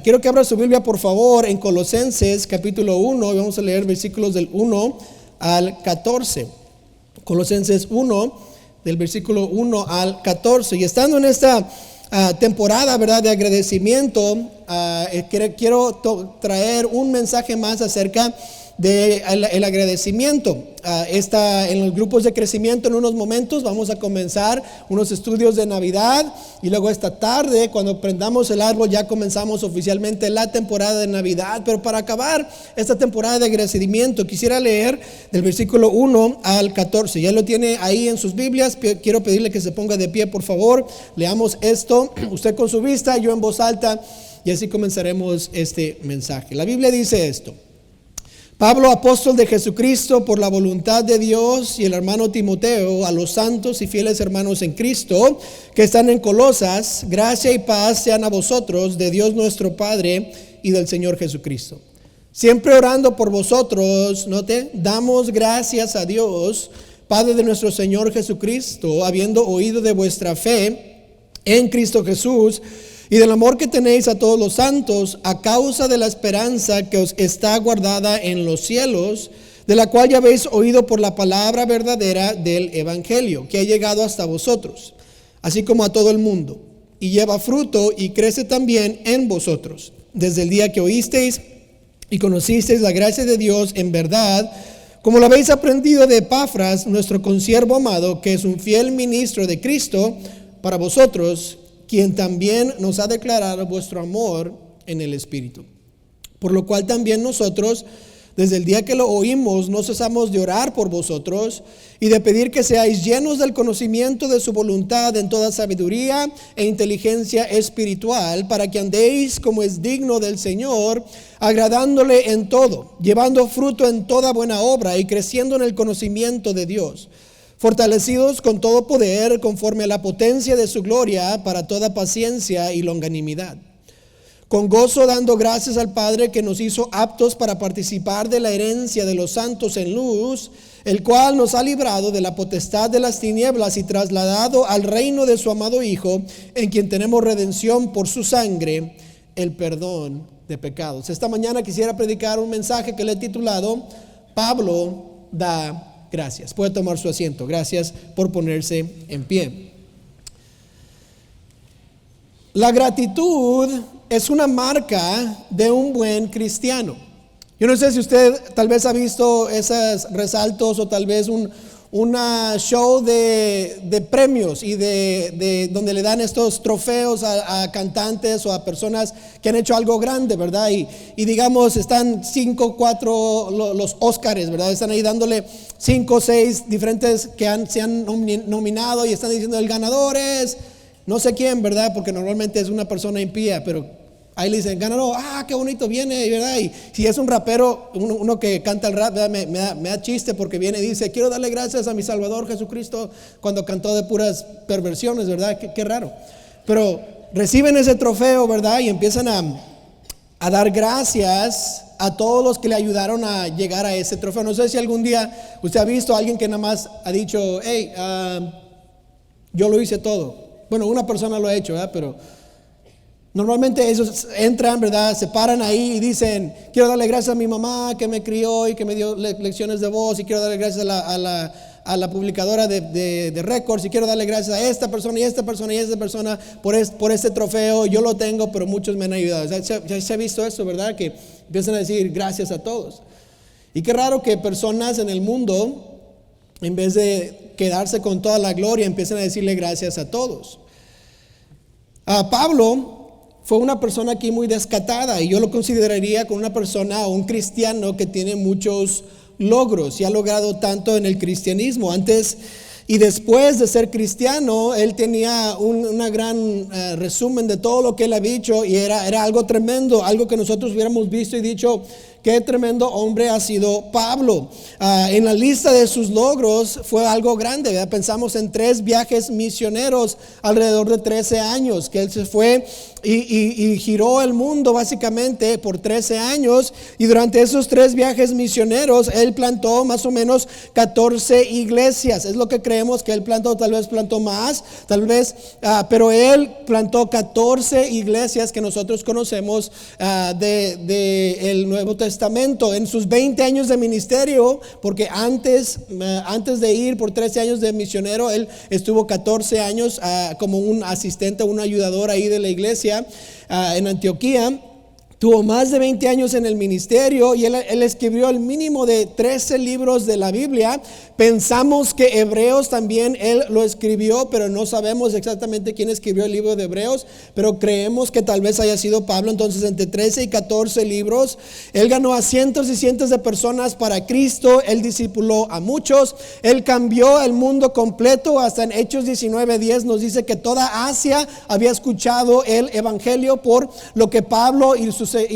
Quiero que abra su Biblia, por favor, en Colosenses capítulo 1. Vamos a leer versículos del 1 al 14. Colosenses 1, del versículo 1 al 14. Y estando en esta temporada, ¿verdad?, de agradecimiento, quiero traer un mensaje más acerca del agradecimiento. Está en los grupos de crecimiento. En unos momentos vamos a comenzar unos estudios de Navidad, y luego esta tarde, cuando prendamos el árbol, ya comenzamos oficialmente la temporada de Navidad. Pero para acabar esta temporada de agradecimiento, quisiera leer del versículo 1 al 14. Ya lo tiene ahí en sus Biblias. Quiero pedirle que se ponga de pie, por favor. Leamos esto, usted con su vista, yo en voz alta, y así comenzaremos este mensaje. La Biblia dice esto: Pablo, apóstol de Jesucristo por la voluntad de Dios, y el hermano Timoteo, a los santos y fieles hermanos en Cristo que están en Colosas, gracia y paz sean a vosotros de Dios nuestro Padre y del Señor Jesucristo. Siempre orando por vosotros, note, damos gracias a Dios, Padre de nuestro Señor Jesucristo, habiendo oído de vuestra fe en Cristo Jesús y del amor que tenéis a todos los santos, a causa de la esperanza que os está guardada en los cielos, de la cual ya habéis oído por la palabra verdadera del Evangelio, que ha llegado hasta vosotros, así como a todo el mundo, y lleva fruto y crece también en vosotros, desde el día que oísteis y conocisteis la gracia de Dios en verdad, como lo habéis aprendido de Epafras, nuestro consiervo amado, que es un fiel ministro de Cristo para vosotros, quien también nos ha declarado vuestro amor en el Espíritu. Por lo cual también nosotros, desde el día que lo oímos, no cesamos de orar por vosotros y de pedir que seáis llenos del conocimiento de su voluntad en toda sabiduría e inteligencia espiritual, para que andéis como es digno del Señor, agradándole en todo, llevando fruto en toda buena obra y creciendo en el conocimiento de Dios, fortalecidos con todo poder conforme a la potencia de su gloria, para toda paciencia y longanimidad, con gozo dando gracias al Padre, que nos hizo aptos para participar de la herencia de los santos en luz, el cual nos ha librado de la potestad de las tinieblas y trasladado al reino de su amado Hijo, en quien tenemos redención por su sangre, el perdón de pecados. Esta mañana quisiera predicar un mensaje que le he titulado Pablo da gracias. Puede tomar su asiento. Gracias por ponerse en pie. La gratitud es una marca de un buen cristiano. Yo no sé si usted tal vez ha visto esos resaltos, o tal vez una show de premios y de donde le dan estos trofeos a cantantes o a personas que han hecho algo grande, ¿verdad? Y digamos, están 5, 4 los Óscares, ¿verdad? Están ahí dándole 5 o 6 diferentes que se han nominado, y están diciendo el ganador es no sé quién, ¿verdad? Porque normalmente es una persona impía, pero ahí le dicen ganador, qué bonito viene, ¿verdad? Y si es un rapero, uno que canta el rap, me da chiste, porque viene y dice: quiero darle gracias a mi Salvador Jesucristo, cuando cantó de puras perversiones, ¿verdad? Qué raro. Pero reciben ese trofeo, ¿verdad? Y empiezan a dar gracias a todos los que le ayudaron a llegar a ese trofeo. No sé si algún día usted ha visto a alguien que nada más ha dicho: hey, yo lo hice todo. Bueno, una persona lo ha hecho, ¿verdad? Pero normalmente ellos entran, ¿verdad? Se paran ahí y dicen: quiero darle gracias a mi mamá que me crió y que me dio lecciones de voz, y quiero darle gracias a la publicadora de récords, y quiero darle gracias a esta persona y esta persona y esta persona por este trofeo. Yo lo tengo, pero muchos me han ayudado. Ya se ha visto eso, ¿verdad? Que empiezan a decir gracias a todos. Y qué raro que personas en el mundo, en vez de quedarse con toda la gloria, empiezan a decirle gracias a todos. Pablo fue una persona aquí muy descatada, y yo lo consideraría como una persona o un cristiano que tiene muchos logros y ha logrado tanto en el cristianismo. Antes y después de ser cristiano, él tenía una gran resumen de todo lo que él ha dicho, y era algo tremendo, algo que nosotros hubiéramos visto y dicho: qué tremendo hombre ha sido Pablo. En la lista de sus logros fue algo grande, ¿verdad? Pensamos en 3 viajes misioneros alrededor de 13 años, que él se fue y giró el mundo básicamente por 13 años, y durante esos 3 viajes misioneros él plantó más o menos 14 iglesias. Es lo que creemos que él plantó, tal vez plantó más, tal vez, pero él plantó 14 iglesias que nosotros conocemos de el Nuevo Testamento. En sus 20 años de ministerio, porque antes de ir por 13 años de misionero, él estuvo 14 años como un asistente, un ayudador ahí de la iglesia en Antioquía. Tuvo más de 20 años en el ministerio y él escribió el mínimo de 13 libros de la Biblia. Pensamos que Hebreos también él lo escribió, pero no sabemos exactamente quién escribió el libro de Hebreos, pero creemos que tal vez haya sido Pablo. Entonces, entre 13 y 14 libros, él ganó a cientos y cientos de personas para Cristo. Él discipuló a muchos, él cambió el mundo completo. Hasta en Hechos 19:10 nos dice que toda Asia había escuchado el evangelio por lo que Pablo y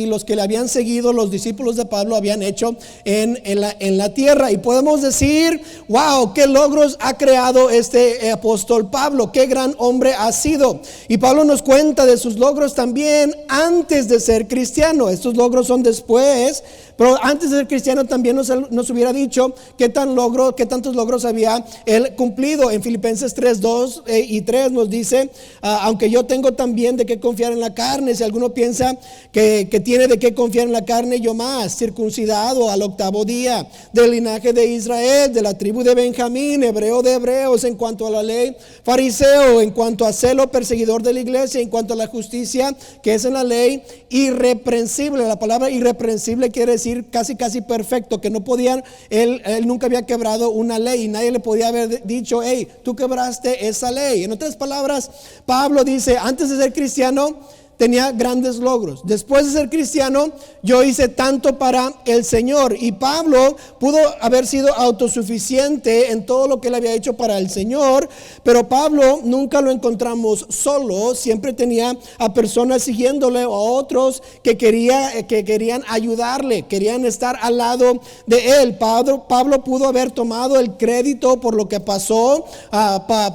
los que le habían seguido, los discípulos de Pablo, habían hecho en la tierra. Y podemos decir, wow, qué logros ha creado este apóstol Pablo, qué gran hombre ha sido. Y Pablo nos cuenta de sus logros también antes de ser cristiano. Estos logros son después, pero antes de ser cristiano también nos hubiera dicho qué tantos logros había él cumplido. En Filipenses 3:2 y 3 nos dice, aunque yo tengo también de qué confiar en la carne. Si alguno piensa que tiene de qué confiar en la carne, yo más, circuncidado al 8º día, del linaje de Israel, de la tribu de Benjamín, hebreo de hebreos, en cuanto a la ley, fariseo, en cuanto a celo, perseguidor de la iglesia, en cuanto a la justicia que es en la ley, irreprensible. La palabra irreprensible quiere decir casi perfecto, que no podían, él nunca había quebrado una ley y nadie le podía haber dicho, hey, tú quebraste esa ley. En otras palabras, Pablo dice, antes de ser cristiano tenía grandes logros. Después de ser cristiano, yo hice tanto para el Señor. Y Pablo pudo haber sido autosuficiente en todo lo que él había hecho para el Señor, pero Pablo nunca lo encontramos solo. Siempre tenía a personas siguiéndole, o a otros que querían ayudarle, querían estar al lado de él. Pablo pudo haber tomado el crédito por lo que pasó,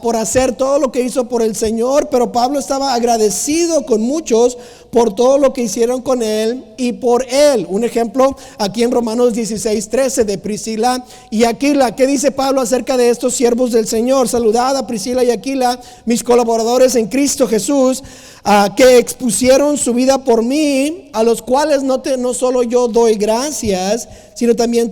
por hacer todo lo que hizo por el Señor, pero Pablo estaba agradecido con muchos por todo lo que hicieron con él y por él. Un ejemplo aquí en Romanos 16:13 de Priscila y Aquila. ¿Qué dice Pablo acerca de estos siervos del Señor? Saludad a Priscila y Aquila, mis colaboradores en Cristo Jesús, que expusieron su vida por mí, a los cuales no solo yo doy gracias, sino también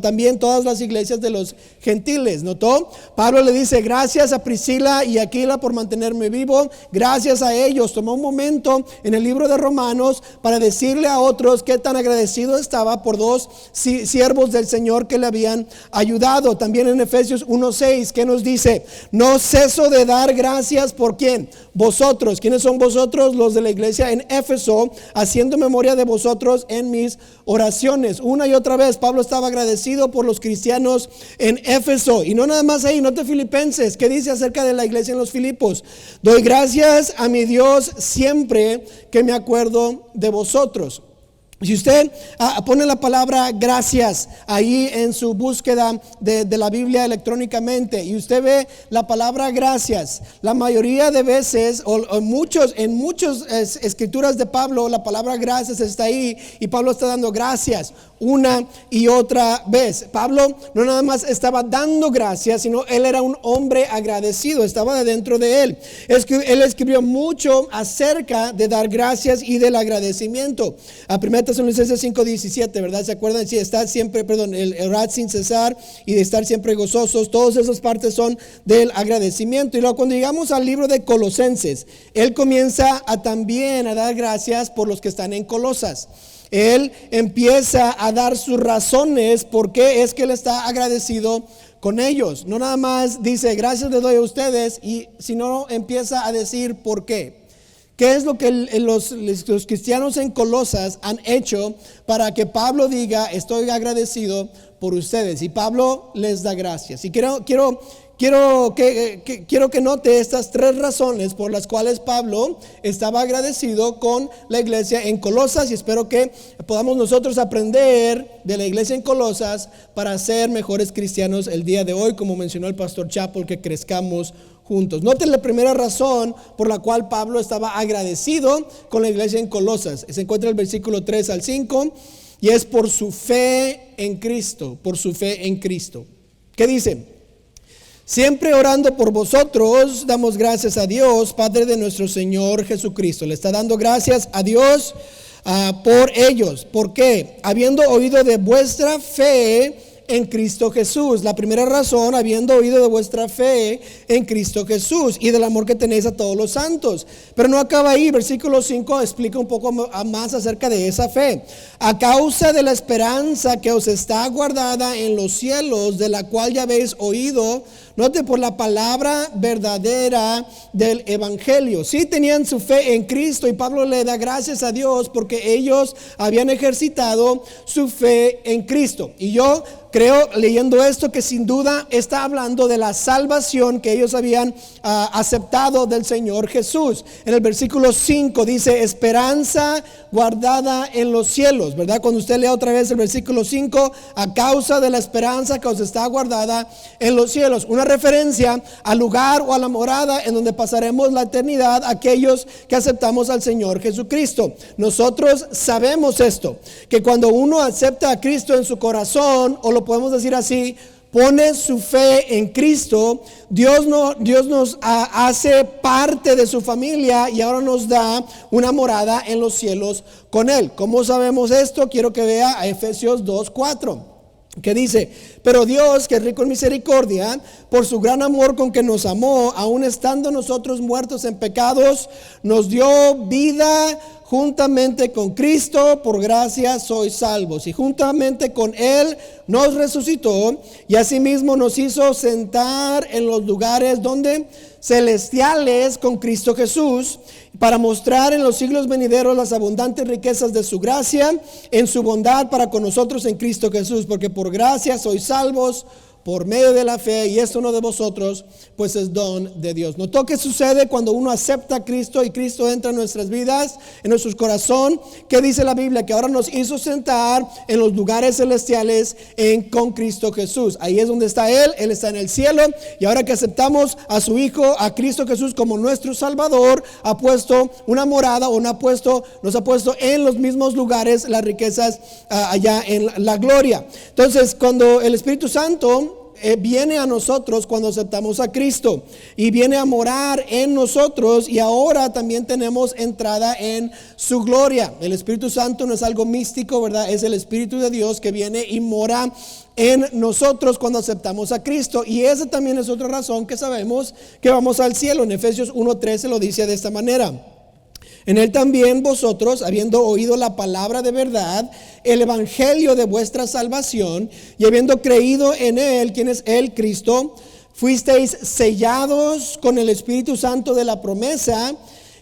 también todas las iglesias de los gentiles. ¿Notó? Pablo le dice gracias a Priscila y Aquila por mantenerme vivo, gracias a ellos. Tomó un momento en el libro de Romanos para decirle a otros qué tan agradecido estaba por 2 siervos del Señor que le habían ayudado. También en Efesios 1:6, ¿qué nos dice? No ceso de dar gracias por ¿quién? Vosotros. ¿Quiénes son vosotros? Los de la iglesia en Éfeso, haciendo memoria de vosotros en mis oraciones. Una y otra vez Pablo estaba agradecido por los cristianos en Éfeso. Y no nada más ahí, note Filipenses, ¿qué dice acerca de la iglesia en los Filipos? Doy gracias a mi Dios siempre que me acuerdo de vosotros. Si usted pone la palabra gracias ahí en su búsqueda de la Biblia electrónicamente y usted ve la palabra gracias, la mayoría de veces en muchas escrituras de Pablo la palabra gracias está ahí y Pablo está dando gracias una y otra vez. Pablo no nada más estaba dando gracias, sino él era un hombre agradecido, estaba dentro de él. Él escribió mucho acerca de dar gracias y del agradecimiento. A 1 Tesalonicenses 5:17, ¿verdad? ¿Se acuerdan? Si estar siempre, el orar sin cesar y de estar siempre gozosos, todas esas partes son del agradecimiento. Y luego cuando llegamos al libro de Colosenses, él comienza también a dar gracias por los que están en Colosas. Él empieza a dar sus razones por qué es que él está agradecido con ellos. No nada más dice gracias le doy a ustedes, sino empieza a decir por qué. ¿Qué es lo que los cristianos en Colosas han hecho para que Pablo diga estoy agradecido por ustedes? Y Pablo les da gracias. Y quiero quiero que note estas 3 razones por las cuales Pablo estaba agradecido con la iglesia en Colosas, y espero que podamos nosotros aprender de la iglesia en Colosas para ser mejores cristianos el día de hoy, como mencionó el pastor Chapel, que crezcamos juntos. Noten la primera razón por la cual Pablo estaba agradecido con la iglesia en Colosas. Se encuentra en el versículo 3 al 5, y es por su fe en Cristo, por su fe en Cristo. ¿Qué dice? Siempre orando por vosotros, damos gracias a Dios, Padre de nuestro Señor Jesucristo. Le está dando gracias a Dios por ellos. ¿Por qué? Habiendo oído de vuestra fe en Cristo Jesús. La primera razón, habiendo oído de vuestra fe en Cristo Jesús y del amor que tenéis a todos los santos. Pero no acaba ahí. Versículo 5 explica un poco más acerca de esa fe. A causa de la esperanza que os está guardada en los cielos, de la cual ya habéis oído, note, por la palabra verdadera del evangelio. Sí tenían su fe en Cristo, y Pablo le da gracias a Dios porque ellos habían ejercitado su fe en Cristo. Y yo creo, leyendo esto, que sin duda está hablando de la salvación que ellos habían aceptado del Señor Jesús. En el versículo 5 dice esperanza guardada en los cielos, ¿verdad? Cuando usted lea otra vez el versículo 5, a causa de la esperanza que os está guardada en los cielos, una referencia al lugar o a la morada en donde pasaremos la eternidad aquellos que aceptamos al Señor Jesucristo. Nosotros sabemos esto, que cuando uno acepta a Cristo en su corazón, o lo podemos decir así, pone su fe en Cristo, Dios nos hace parte de su familia y ahora nos da una morada en los cielos con Él. ¿Cómo sabemos esto? Quiero que vea a Efesios 2:4, que dice: pero Dios, que es rico en misericordia, por su gran amor con que nos amó, aun estando nosotros muertos en pecados, nos dio vida juntamente con Cristo. Por gracia sois salvos, y juntamente con Él nos resucitó, y asimismo nos hizo sentar en los lugares donde celestiales con Cristo Jesús, para mostrar en los siglos venideros las abundantes riquezas de su gracia en su bondad para con nosotros en Cristo Jesús. Porque por gracia sois salvos por medio de la fe, y esto no de vosotros, pues es don de Dios. ¿Notó qué sucede cuando uno acepta a Cristo y Cristo entra en nuestras vidas, en nuestro corazón? ¿Qué dice la Biblia? Que ahora nos hizo sentar en los lugares celestiales con Cristo Jesús. Ahí es donde está Él está en el cielo, y ahora que aceptamos a su Hijo, a Cristo Jesús como nuestro Salvador, ha puesto una morada, o nos ha puesto en los mismos lugares las riquezas allá en la gloria. Entonces, cuando el Espíritu Santo viene a nosotros cuando aceptamos a Cristo, y viene a morar en nosotros, y ahora también tenemos entrada en su gloria. El Espíritu Santo no es algo místico, ¿verdad? Es el Espíritu de Dios que viene y mora en nosotros cuando aceptamos a Cristo, y esa también es otra razón que sabemos que vamos al cielo. En Efesios 1:13 lo dice de esta manera: en Él también vosotros, habiendo oído la palabra de verdad, el evangelio de vuestra salvación, y habiendo creído en Él, quien es Él, Cristo, fuisteis sellados con el Espíritu Santo de la promesa,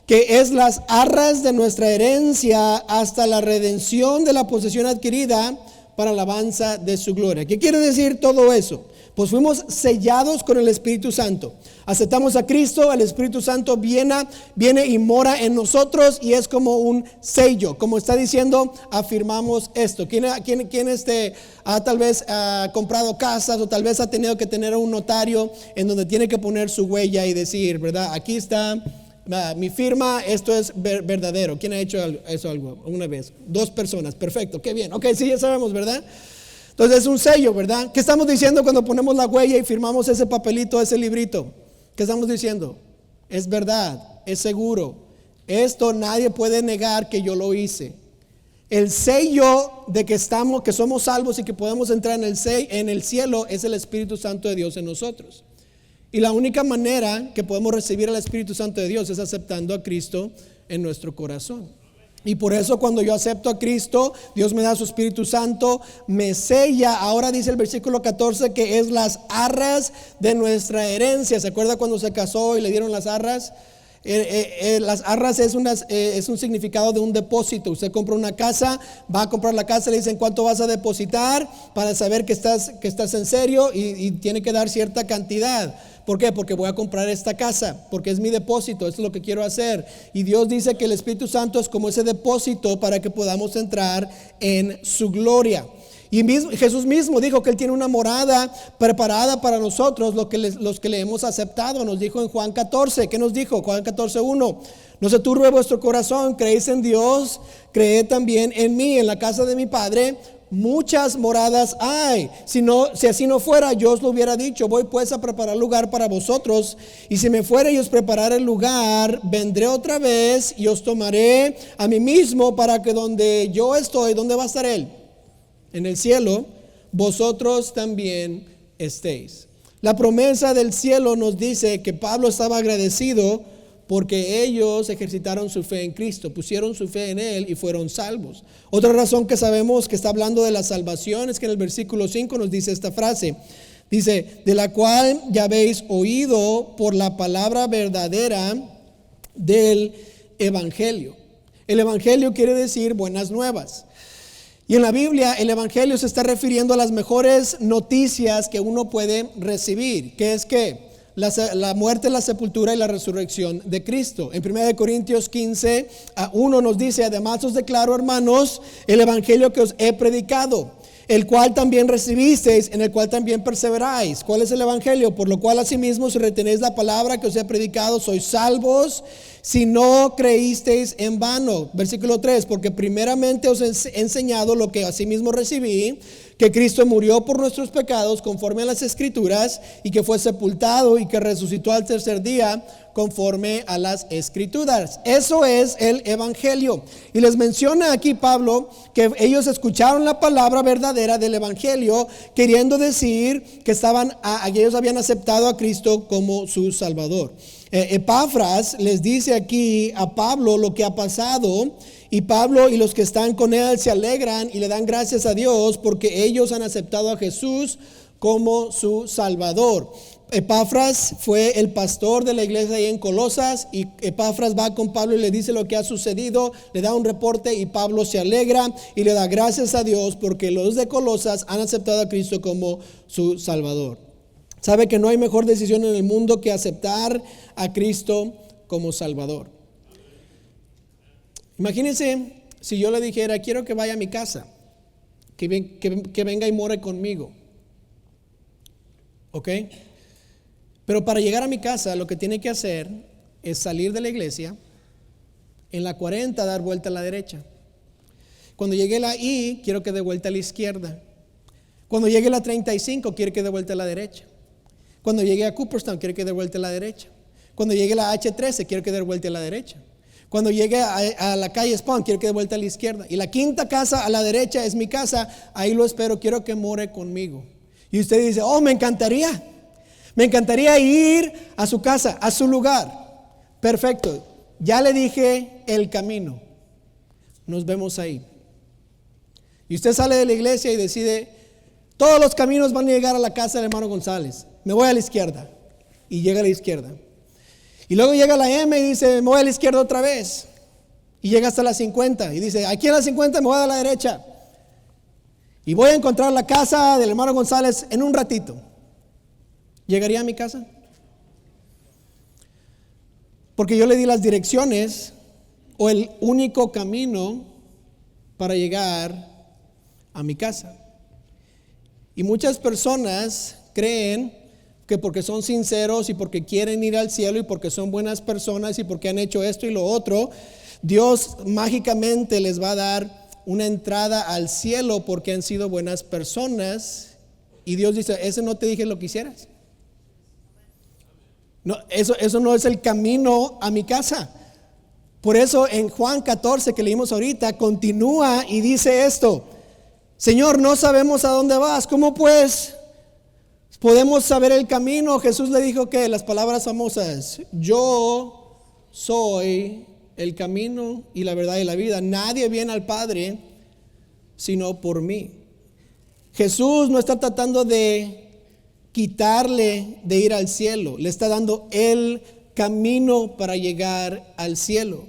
que es las arras de nuestra herencia hasta la redención de la posesión adquirida para alabanza de su gloria. ¿Qué quiere decir todo eso? Pues fuimos sellados con el Espíritu Santo. Aceptamos a Cristo, el Espíritu Santo viene y mora en nosotros, y es como un sello, como está diciendo, afirmamos esto. ¿Quién tal vez ha comprado casas, o tal vez ha tenido que tener un notario en donde tiene que poner su huella y decir, ¿verdad? Aquí está mi firma, esto es verdadero. ¿Quién ha hecho eso alguna vez? 2 personas, perfecto, qué bien. Ok, sí, ya sabemos, ¿verdad? Entonces es un sello, ¿verdad? ¿Qué estamos diciendo cuando ponemos la huella y firmamos ese papelito, ese librito? ¿Qué estamos diciendo? Es verdad, es seguro. Esto nadie puede negar que yo lo hice. El sello de que somos salvos y que podemos entrar en el cielo es el Espíritu Santo de Dios en nosotros. Y la única manera que podemos recibir al Espíritu Santo de Dios es aceptando a Cristo en nuestro corazón. Y por eso cuando yo acepto a Cristo, Dios me da su Espíritu Santo, me sella. Ahora dice el versículo 14 que es las arras de nuestra herencia. ¿Se acuerda cuando se casó y le dieron las arras? Las arras es un significado de un depósito. Usted compra una casa, va a comprar la casa, le dicen cuánto vas a depositar para saber que estás en serio y tiene que dar cierta cantidad. ¿Por qué? Porque voy a comprar esta casa, porque es mi depósito, esto es lo que quiero hacer. Y Dios dice que el Espíritu Santo es como ese depósito para que podamos entrar en su gloria. Y Jesús mismo dijo que Él tiene una morada preparada para nosotros, los que le hemos aceptado. Nos dijo en Juan 14, ¿qué nos dijo? Juan 14:1. No se turbe vuestro corazón, creéis en Dios, creed también en mí. En la casa de mi Padre muchas moradas hay. Si así no fuera, yo os lo hubiera dicho. Voy pues a preparar lugar para vosotros. Y si me fuere y os preparar el lugar, vendré otra vez y os tomaré a mí mismo, para que donde yo estoy, ¿dónde va a estar Él? En el cielo, vosotros también estéis. La promesa del cielo nos dice que Pablo estaba agradecido porque ellos ejercitaron su fe en Cristo, pusieron su fe en Él y fueron salvos. Otra razón que sabemos que está hablando de la salvación es que en el versículo 5 nos dice esta frase. Dice, de la cual ya habéis oído por la palabra verdadera del Evangelio. El Evangelio quiere decir buenas nuevas. Y en la Biblia el Evangelio se está refiriendo a las mejores noticias que uno puede recibir, que es que la muerte, la sepultura y la resurrección de Cristo. En 1 Corintios 15:1 nos dice, además os declaro, hermanos, el Evangelio que os he predicado, el cual también recibisteis, en el cual también perseveráis. ¿Cuál es el Evangelio? Por lo cual asimismo, si retenéis la palabra que os he predicado, sois salvos, si no creísteis en vano. Versículo 3, porque primeramente os he enseñado lo que asimismo recibí, que Cristo murió por nuestros pecados conforme a las Escrituras, y que fue sepultado y que resucitó al tercer día conforme a las Escrituras. Eso es el Evangelio. Y les menciona aquí Pablo que ellos escucharon la palabra verdadera del Evangelio, queriendo decir que ellos habían aceptado a Cristo como su Salvador. Epafras les dice aquí a Pablo lo que ha pasado, y Pablo y los que están con él se alegran y le dan gracias a Dios porque ellos han aceptado a Jesús como su Salvador. Epafras fue el pastor de la iglesia ahí en Colosas, y Epafras va con Pablo y le dice lo que ha sucedido, le da un reporte y Pablo se alegra y le da gracias a Dios porque los de Colosas han aceptado a Cristo como su Salvador. Sabe que no hay mejor decisión en el mundo que aceptar a Cristo como Salvador. Imagínense si yo le dijera, quiero que vaya a mi casa, que venga y more conmigo. ¿Ok? Pero para llegar a mi casa lo que tiene que hacer es salir de la iglesia, en la 40 dar vuelta a la derecha. Cuando llegue la I, quiero que dé vuelta a la izquierda. Cuando llegue la 35, quiero que dé vuelta a la derecha. Cuando llegue a Cooperstown, quiero que dé vuelta a la derecha. Cuando llegue la H13, quiero que dé vuelta a la derecha. Cuando llegue a la calle Spawn, quiero que dé vuelta a la izquierda. Y la quinta casa a la derecha es mi casa, ahí lo espero, quiero que more conmigo. Y usted dice, oh, me encantaría ir a su casa, a su lugar. Perfecto, ya le dije el camino, nos vemos ahí. Y usted sale de la iglesia y decide, todos los caminos van a llegar a la casa del hermano González, me voy a la izquierda. Y llega a la izquierda. Y luego llega la M y dice, me voy a la izquierda otra vez. Y llega hasta la 50 y dice, aquí en la 50 me voy a la derecha. Y voy a encontrar la casa del hermano González en un ratito. ¿Llegaría a mi casa? Porque yo le di las direcciones o el único camino para llegar a mi casa. Y muchas personas creen que porque son sinceros y porque quieren ir al cielo y porque son buenas personas y porque han hecho esto y lo otro, Dios mágicamente les va a dar una entrada al cielo porque han sido buenas personas. Y Dios dice, ese no te dije lo que hicieras. No, eso no es el camino a mi casa. Por eso en Juan 14 que leímos ahorita, continúa y dice esto: Señor, no sabemos a dónde vas, ¿cómo pues podemos saber el camino? Jesús le dijo que las palabras famosas, yo soy el camino y la verdad y la vida. Nadie viene al Padre sino por mí. Jesús no está tratando de quitarle de ir al cielo, le está dando el camino para llegar al cielo.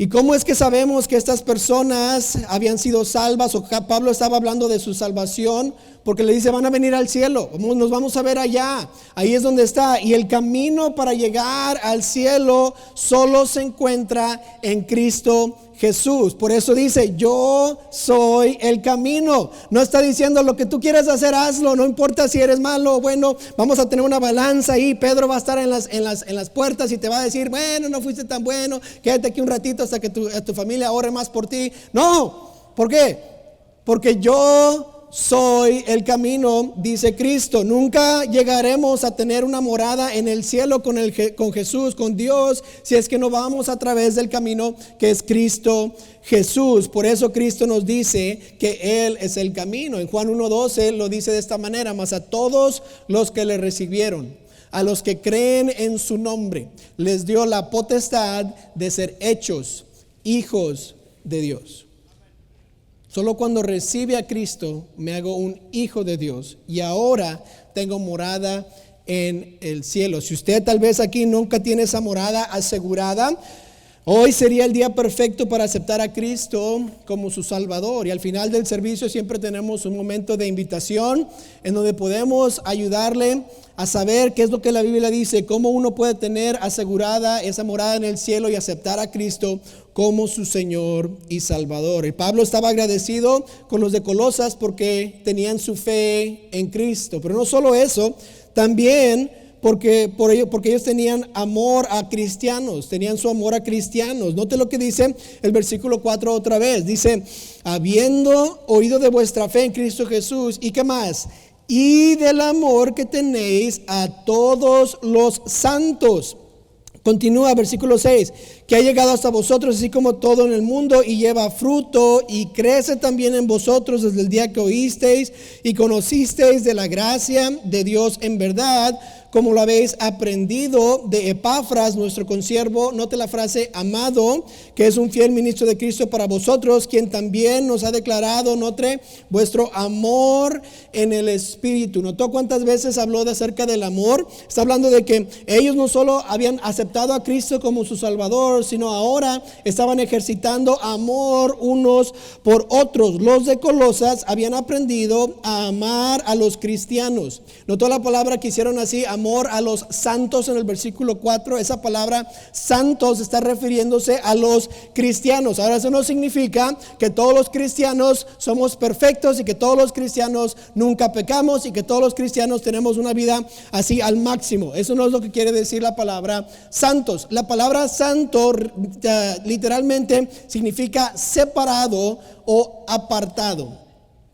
¿Y cómo es que sabemos que estas personas habían sido salvas? O Pablo estaba hablando de su salvación, porque le dice: van a venir al cielo, nos vamos a ver allá. Ahí es donde está. Y el camino para llegar al cielo solo se encuentra en Cristo Jesús. Por eso dice: yo soy el camino. No está diciendo lo que tú quieres hacer, hazlo, no importa si eres malo o bueno. Vamos a tener una balanza ahí. Pedro va a estar en las puertas y te va a decir: bueno, no fuiste tan bueno, quédate aquí un ratito hasta que tu familia ore más por ti. No, ¿por qué? Porque yo soy el camino, dice Cristo. Nunca llegaremos a tener una morada en el cielo con Jesús, con Dios, si es que no vamos a través del camino que es Cristo Jesús. Por eso Cristo nos dice que Él es el camino. En Juan 1:12 lo dice de esta manera: mas a todos los que le recibieron, a los que creen en su nombre, les dio la potestad de ser hechos hijos de Dios. Solo cuando recibe a Cristo me hago un hijo de Dios y ahora tengo morada en el cielo. Si usted tal vez aquí nunca tiene esa morada asegurada, hoy sería el día perfecto para aceptar a Cristo como su Salvador. Y al final del servicio siempre tenemos un momento de invitación en donde podemos ayudarle a saber qué es lo que la Biblia dice, cómo uno puede tener asegurada esa morada en el cielo y aceptar a Cristo como su Señor y Salvador. Y Pablo estaba agradecido con los de Colosas porque tenían su fe en Cristo. Pero no solo eso, también porque ellos tenían amor a cristianos, tenían su amor a cristianos. Note lo que dice el versículo 4 otra vez. Dice: habiendo oído de vuestra fe en Cristo Jesús. ¿Y qué más? Y del amor que tenéis a todos los santos. Continúa versículo 6, que ha llegado hasta vosotros así como todo en el mundo y lleva fruto y crece también en vosotros desde el día que oísteis y conocisteis de la gracia de Dios en verdad, como lo habéis aprendido de Epafras, nuestro consiervo. Note la frase amado, que es un fiel ministro de Cristo para vosotros, quien también nos ha declarado, note, vuestro amor en el Espíritu. ¿Notó cuántas veces habló de acerca del amor? Está hablando de que ellos no solo habían aceptado a Cristo como su Salvador, sino ahora estaban ejercitando amor unos por otros. Los de Colosas habían aprendido a amar a los cristianos. ¿Notó la palabra que hicieron así? Amor a los santos en el versículo 4. Esa palabra santos está refiriéndose a los cristianos. Ahora, eso no significa que todos los cristianos somos perfectos y que todos los cristianos nunca pecamos y que todos los cristianos tenemos una vida así al máximo. Eso no es lo que quiere decir la palabra santos. La palabra santo literalmente significa separado o apartado.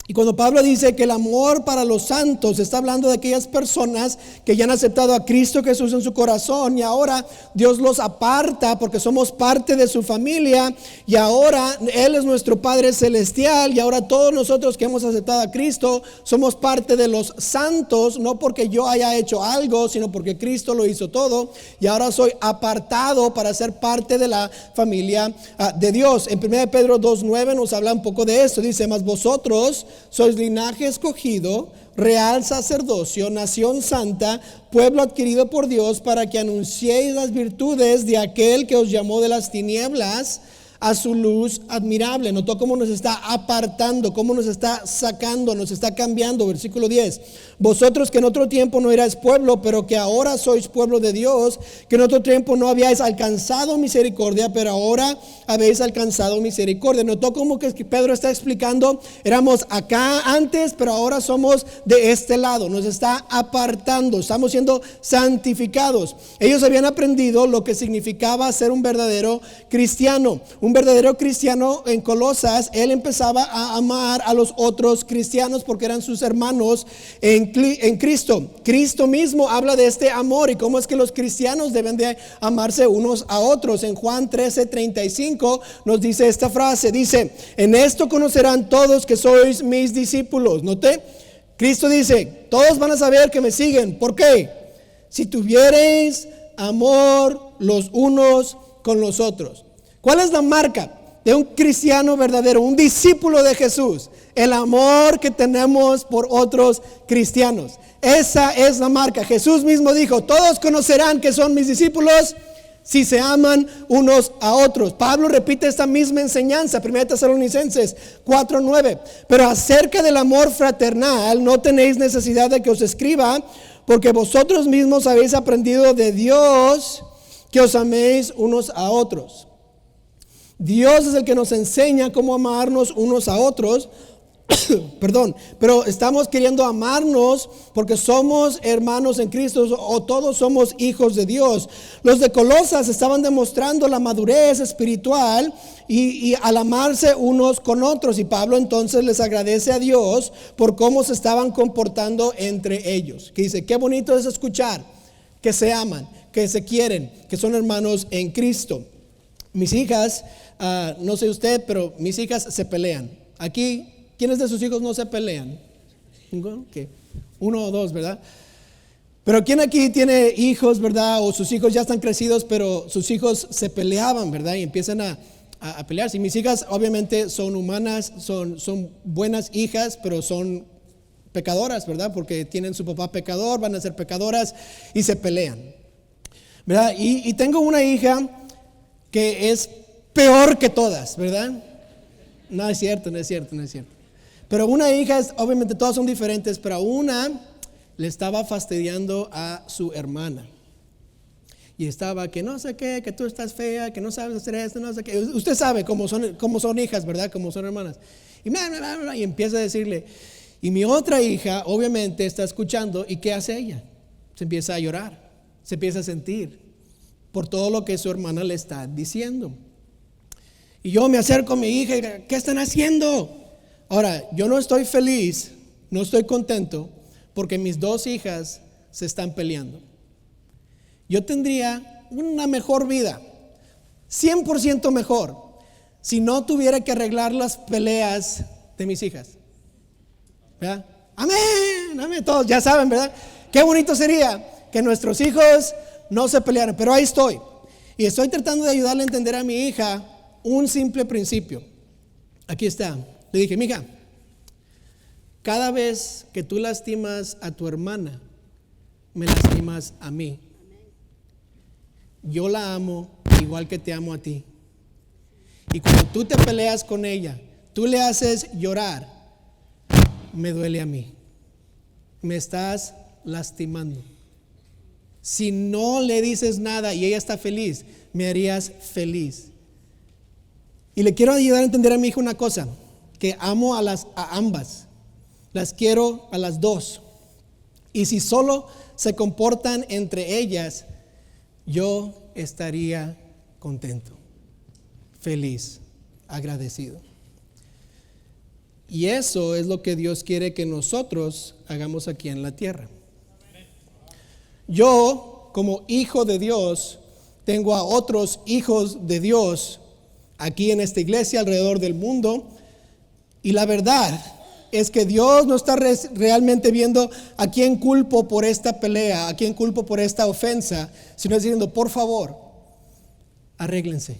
Y cuando Pablo dice que el amor para los santos, está hablando de aquellas personas que ya han aceptado a Cristo Jesús en su corazón y ahora Dios los aparta porque somos parte de su familia y ahora Él es nuestro Padre Celestial y ahora todos nosotros que hemos aceptado a Cristo somos parte de los santos, no porque yo haya hecho algo, sino porque Cristo lo hizo todo y ahora soy apartado para ser parte de la familia de Dios. En 1 Pedro 2:9 nos habla un poco de esto. Dice: mas vosotros sois linaje escogido, real sacerdocio, nación santa, pueblo adquirido por Dios, para que anunciéis las virtudes de aquel que os llamó de las tinieblas a su luz admirable. Notó cómo nos está apartando, cómo nos está sacando, nos está cambiando. Versículo 10: vosotros que en otro tiempo no erais pueblo, pero que ahora sois pueblo de Dios, que en otro tiempo no habíais alcanzado misericordia, pero ahora habéis alcanzado misericordia. Notó cómo que Pedro está explicando: éramos acá antes, pero ahora somos de este lado. Nos está apartando, estamos siendo santificados. Ellos habían aprendido lo que significaba ser un verdadero cristiano. Un verdadero cristiano en Colosas, él empezaba a amar a los otros cristianos porque eran sus hermanos en Cristo. Cristo mismo habla de este amor y cómo es que los cristianos deben de amarse unos a otros. En Juan 13:35 nos dice esta frase, dice: en esto conocerán todos que sois mis discípulos. ¿Noté? Cristo dice: todos van a saber que me siguen. ¿Por qué? Si tuviereis amor los unos con los otros. ¿Cuál es la marca de un cristiano verdadero, un discípulo de Jesús? El amor que tenemos por otros cristianos. Esa es la marca. Jesús mismo dijo, todos conocerán que son mis discípulos si se aman unos a otros. Pablo repite esta misma enseñanza, 1 Tesalonicenses 4:9. Pero acerca del amor fraternal no tenéis necesidad de que os escriba, porque vosotros mismos habéis aprendido de Dios que os améis unos a otros. Dios es el que nos enseña cómo amarnos unos a otros. Perdón, pero estamos queriendo amarnos porque somos hermanos en Cristo, o todos somos hijos de Dios. Los de Colosas estaban demostrando la madurez espiritual y al amarse unos con otros, y Pablo entonces les agradece a Dios por cómo se estaban comportando entre ellos, que dice, qué bonito es escuchar que se aman, que se quieren, que son hermanos en Cristo. Mis hijas, no sé usted, pero mis hijas se pelean. Aquí, ¿quiénes de sus hijos no se pelean? ¿Qué? Uno o dos, ¿verdad? Pero ¿quién aquí tiene hijos, verdad? O sus hijos ya están crecidos, pero sus hijos se peleaban, ¿verdad? Y empiezan a pelearse. Y mis hijas obviamente son humanas, son buenas hijas, pero son pecadoras, ¿verdad? Porque tienen su papá pecador, van a ser pecadoras y se pelean, ¿verdad? Y tengo una hija que es peor que todas, ¿verdad? No es cierto. Pero una hija, obviamente todas son diferentes, pero a una le estaba fastidiando a su hermana. Y estaba que no sé qué, que tú estás fea, que no sabes hacer esto, no sé qué. Usted sabe cómo son hijas, ¿verdad? Cómo son hermanas. Y empieza a decirle. Y mi otra hija, obviamente, está escuchando. ¿Y qué hace ella? Se empieza a llorar, se empieza a sentir por todo lo que su hermana le está diciendo. Y yo me acerco a mi hija y digo, ¿qué están haciendo? Ahora, yo no estoy feliz, no estoy contento porque mis dos hijas se están peleando. Yo tendría una mejor vida, 100% mejor, si no tuviera que arreglar las peleas de mis hijas. ¿Verdad? Amén, todos ya saben, ¿verdad? Qué bonito sería que nuestros hijos no se pelearan, pero ahí estoy. Y estoy tratando de ayudarle a entender a mi hija un simple principio. Aquí está. Le dije, mija, cada vez que tú lastimas a tu hermana, me lastimas a mí. Yo la amo igual que te amo a ti. Y cuando tú te peleas con ella, tú le haces llorar, me duele a mí. Me estás lastimando. Si no le dices nada y ella está feliz, me harías feliz. Y le quiero ayudar a entender a mi hija una cosa, que amo a ambas, las quiero a las dos. Y si solo se comportan entre ellas, yo estaría contento, feliz, agradecido. Y eso es lo que Dios quiere que nosotros hagamos aquí en la tierra. Yo, como hijo de Dios, tengo a otros hijos de Dios aquí en esta iglesia, alrededor del mundo, y la verdad es que Dios no está realmente viendo a quién culpo por esta pelea, a quién culpo por esta ofensa, sino diciendo, por favor, arréglense.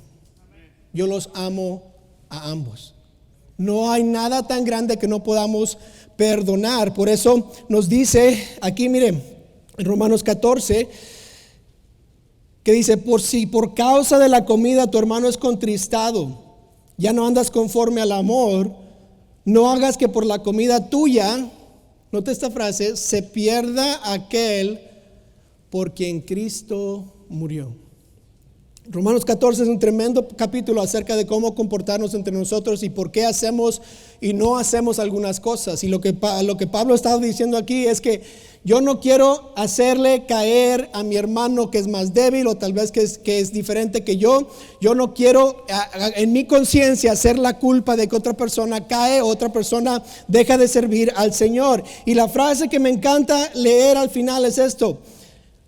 Yo los amo a ambos. No hay nada tan grande que no podamos perdonar. Por eso nos dice aquí, miren, en Romanos 14, que dice, por si por causa de la comida tu hermano es contristado, ya no andas conforme al amor, no hagas que por la comida tuya, note esta frase, se pierda aquel por quien Cristo murió. Romanos 14 es un tremendo capítulo acerca de cómo comportarnos entre nosotros y por qué hacemos y no hacemos algunas cosas. Y lo que Pablo estaba diciendo aquí es que yo no quiero hacerle caer a mi hermano que es más débil o tal vez que es diferente que yo. Yo no quiero en mi conciencia hacer la culpa de que otra persona cae, otra persona deja de servir al Señor. Y la frase que me encanta leer al final es esto: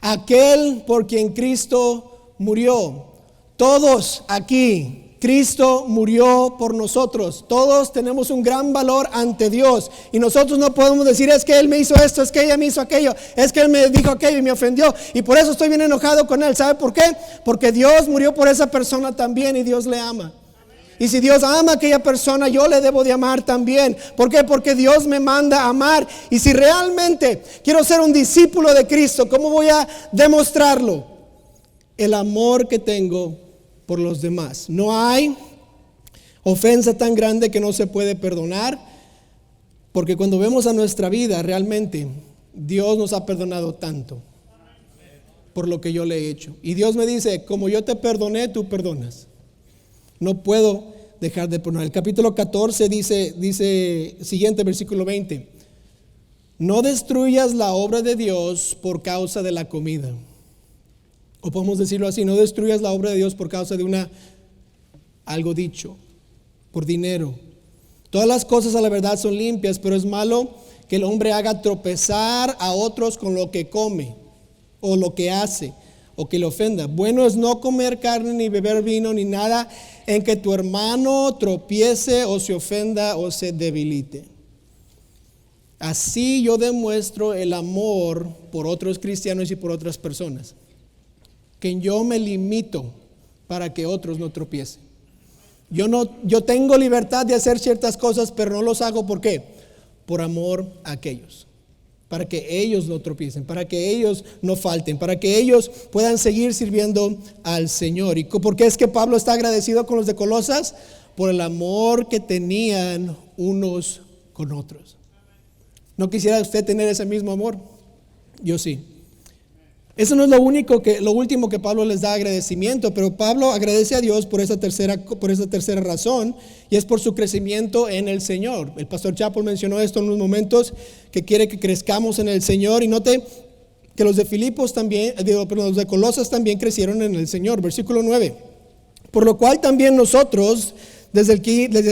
aquel por quien Cristo murió. Todos aquí, Cristo murió por nosotros. Todos tenemos un gran valor ante Dios. Y nosotros no podemos decir, es que Él me hizo esto, es que ella me hizo aquello, es que Él me dijo aquello y me ofendió. Y por eso estoy bien enojado con Él. ¿Sabe por qué? Porque Dios murió por esa persona también y Dios le ama. Y si Dios ama a aquella persona, yo le debo de amar también. ¿Por qué? Porque Dios me manda a amar. Y si realmente quiero ser un discípulo de Cristo, ¿cómo voy a demostrarlo? El amor que tengo por los demás. No hay ofensa tan grande que no se puede perdonar, porque cuando vemos a nuestra vida, realmente Dios nos ha perdonado tanto por lo que yo le he hecho. Y Dios me dice, como yo te perdoné, tú perdonas. No puedo dejar de perdonar. El capítulo 14 dice siguiente, versículo 20. No destruyas la obra de Dios por causa de la comida. O podemos decirlo así, no destruyas la obra de Dios por causa de algo dicho, por dinero. Todas las cosas a la verdad son limpias, pero es malo que el hombre haga tropezar a otros con lo que come o lo que hace o que le ofenda. Bueno es no comer carne ni beber vino ni nada en que tu hermano tropiece o se ofenda o se debilite. Así yo demuestro el amor por otros cristianos y por otras personas, que yo me limito para que otros no tropiecen. Yo tengo libertad de hacer ciertas cosas, pero no los hago. ¿Por qué? Por amor a aquellos, para que ellos no tropiecen, para que ellos no falten, para que ellos puedan seguir sirviendo al Señor. ¿Y por qué es que Pablo está agradecido con los de Colosas? Por el amor que tenían unos con otros. ¿No quisiera usted tener ese mismo amor? Yo sí. Eso no es lo último que Pablo les da agradecimiento, pero Pablo agradece a Dios por esa tercera razón, y es por su crecimiento en el Señor. El pastor Chapo mencionó esto en unos momentos, que quiere que crezcamos en el Señor, y note que los de los de Colosas también crecieron en el Señor. Versículo 9. Por lo cual también nosotros, desde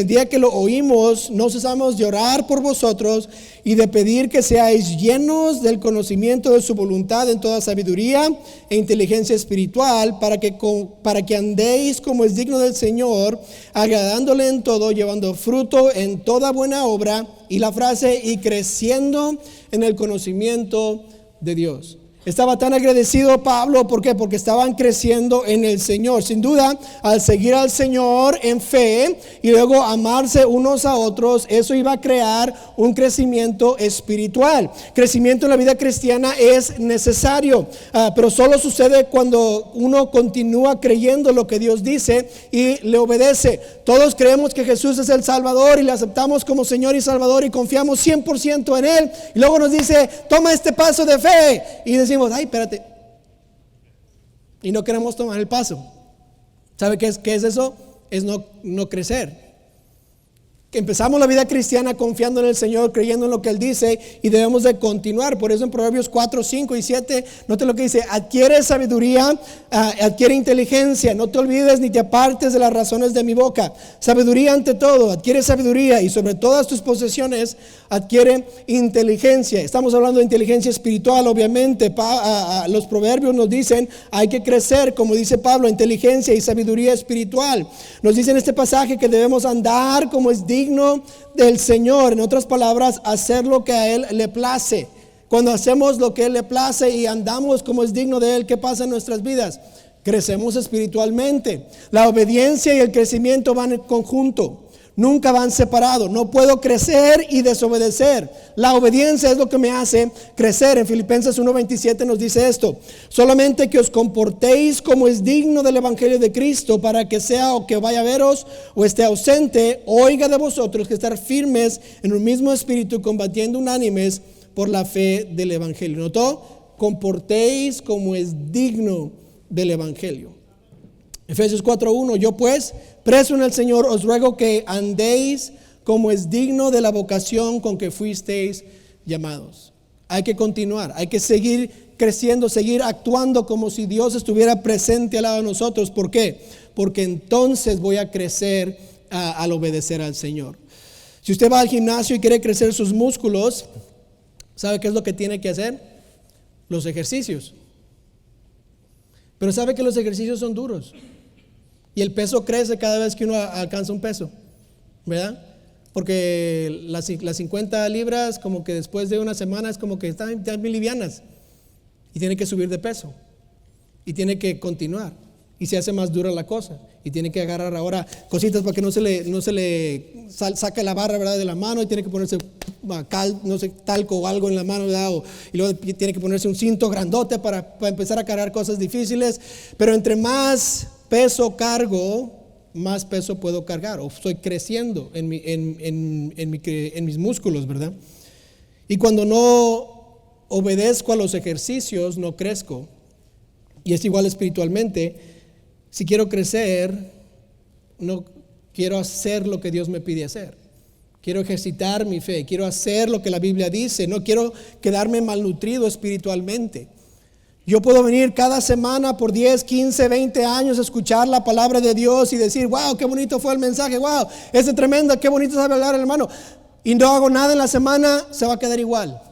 el día que lo oímos, no cesamos de orar por vosotros y de pedir que seáis llenos del conocimiento de su voluntad en toda sabiduría e inteligencia espiritual, para que andéis como es digno del Señor, agradándole en todo, llevando fruto en toda buena obra. Y la frase, y creciendo en el conocimiento de Dios. Estaba tan agradecido Pablo, ¿por qué? Porque estaban creciendo en el Señor. Sin duda, al seguir al Señor en fe y luego amarse unos a otros, eso iba a crear un crecimiento espiritual. Crecimiento en la vida cristiana es necesario, pero solo sucede cuando uno continúa creyendo lo que Dios dice y le obedece. Todos creemos que Jesús es el Salvador y le aceptamos como Señor y Salvador y confiamos 100% en Él. Y luego nos dice, toma este paso de fe. Y decimos, ay, espérate. Y no queremos tomar el paso. ¿Sabe qué es eso? Es no crecer. Que empezamos la vida cristiana confiando en el Señor, creyendo en lo que Él dice, y debemos de continuar. Por eso en Proverbios 4, 5 y 7, note lo que dice: adquiere sabiduría, adquiere inteligencia, no te olvides ni te apartes de las razones de mi boca. Sabiduría ante todo, adquiere sabiduría, y sobre todas tus posesiones adquiere inteligencia. Estamos hablando de inteligencia espiritual, obviamente. Los proverbios nos dicen, hay que crecer, como dice Pablo, inteligencia y sabiduría espiritual. Nos dice en este pasaje que debemos andar como es digno del Señor. En otras palabras, hacer lo que a Él le place. Cuando hacemos lo que Él le place y andamos como es digno de Él, ¿qué pasa en nuestras vidas? Crecemos espiritualmente. La obediencia y el crecimiento van en conjunto, nunca van separados. No puedo crecer y desobedecer. La obediencia es lo que me hace crecer. En Filipenses 1:27 nos dice esto: solamente que os comportéis como es digno del evangelio de Cristo, para que sea o que vaya a veros o esté ausente, oiga de vosotros que estar firmes en un mismo espíritu, combatiendo unánimes por la fe del evangelio. ¿Notó? Comportéis como es digno del evangelio. Efesios 4:1: yo pues, preso en el Señor, os ruego que andéis como es digno de la vocación con que fuisteis llamados. Hay que continuar, hay que seguir creciendo, seguir actuando como si Dios estuviera presente al lado de nosotros. ¿Por qué? Porque entonces voy a crecer al obedecer al Señor. Si usted va al gimnasio y quiere crecer sus músculos, ¿sabe qué es lo que tiene que hacer? Los ejercicios. Pero sabe que los ejercicios son duros. Y el peso crece cada vez que uno alcanza un peso, ¿verdad? Porque las 50 libras, como que después de una semana es como que están muy livianas. Y tiene que subir de peso. Y tiene que continuar. y se hace más dura la cosa. Y tiene que agarrar ahora cositas para que no se le saque la barra, ¿verdad?, de la mano, y tiene que ponerse talco o algo en la mano, ¿verdad? Y luego tiene que ponerse un cinto grandote para empezar a cargar cosas difíciles. Pero entre más peso cargo, más peso puedo cargar, o estoy creciendo en mis músculos, ¿verdad? Y cuando no obedezco a los ejercicios, no crezco. Y es igual espiritualmente. Si quiero crecer, no quiero hacer lo que Dios me pide hacer. Quiero ejercitar mi fe, quiero hacer lo que la Biblia dice, no quiero quedarme malnutrido espiritualmente. Yo puedo venir cada semana por 10, 15, 20 años a escuchar la palabra de Dios y decir, wow, qué bonito fue el mensaje, wow, es tremendo, qué bonito sabe hablar el hermano. Y no hago nada en la semana, se va a quedar igual.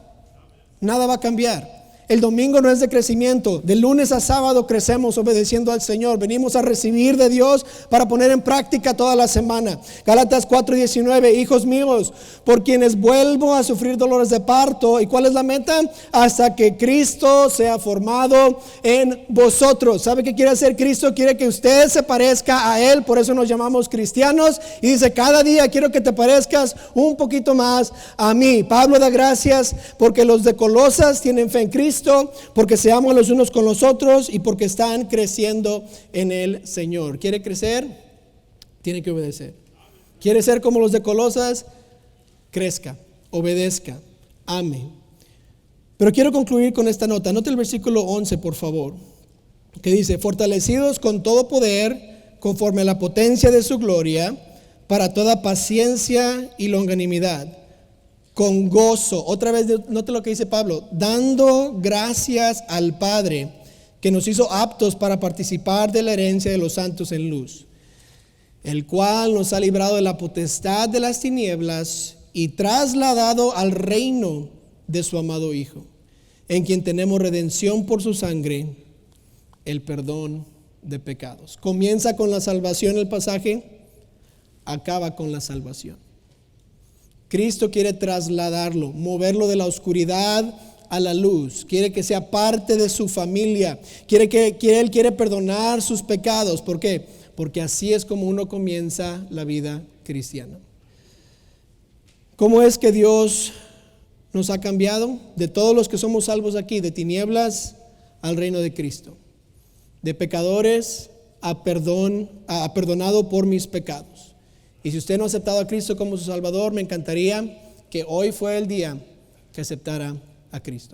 Nada va a cambiar. El domingo no es de crecimiento. De lunes a sábado crecemos obedeciendo al Señor. Venimos a recibir de Dios para poner en práctica toda la semana. Gálatas 4:19, hijos míos, por quienes vuelvo a sufrir dolores de parto. ¿Y cuál es la meta? Hasta que Cristo sea formado en vosotros. ¿Sabe qué quiere hacer Cristo? Quiere que usted se parezca a Él. Por eso nos llamamos cristianos. Y dice, cada día quiero que te parezcas un poquito más a mí. Pablo da gracias porque los de Colosas tienen fe en Cristo, porque se aman los unos con los otros y porque están creciendo en el Señor. ¿Quiere crecer? Tiene que obedecer. ¿Quiere ser como los de Colosas? Crezca, obedezca, ame. Pero quiero concluir con esta nota. Note el versículo 11, por favor, que dice, fortalecidos con todo poder conforme a la potencia de su gloria, para toda paciencia y longanimidad, con gozo. Otra vez, note lo que dice Pablo, dando gracias al Padre que nos hizo aptos para participar de la herencia de los santos en luz, el cual nos ha librado de la potestad de las tinieblas y trasladado al reino de su amado Hijo, en quien tenemos redención por su sangre, el perdón de pecados. Comienza con la salvación el pasaje, acaba con la salvación. Cristo quiere trasladarlo, moverlo de la oscuridad a la luz. Quiere que sea parte de su familia. Él quiere perdonar sus pecados. ¿Por qué? Porque así es como uno comienza la vida cristiana. ¿Cómo es que Dios nos ha cambiado? De todos los que somos salvos aquí, de tinieblas al reino de Cristo. De pecadores a perdonado por mis pecados. Y si usted no ha aceptado a Cristo como su Salvador, me encantaría que hoy fue el día que aceptara a Cristo.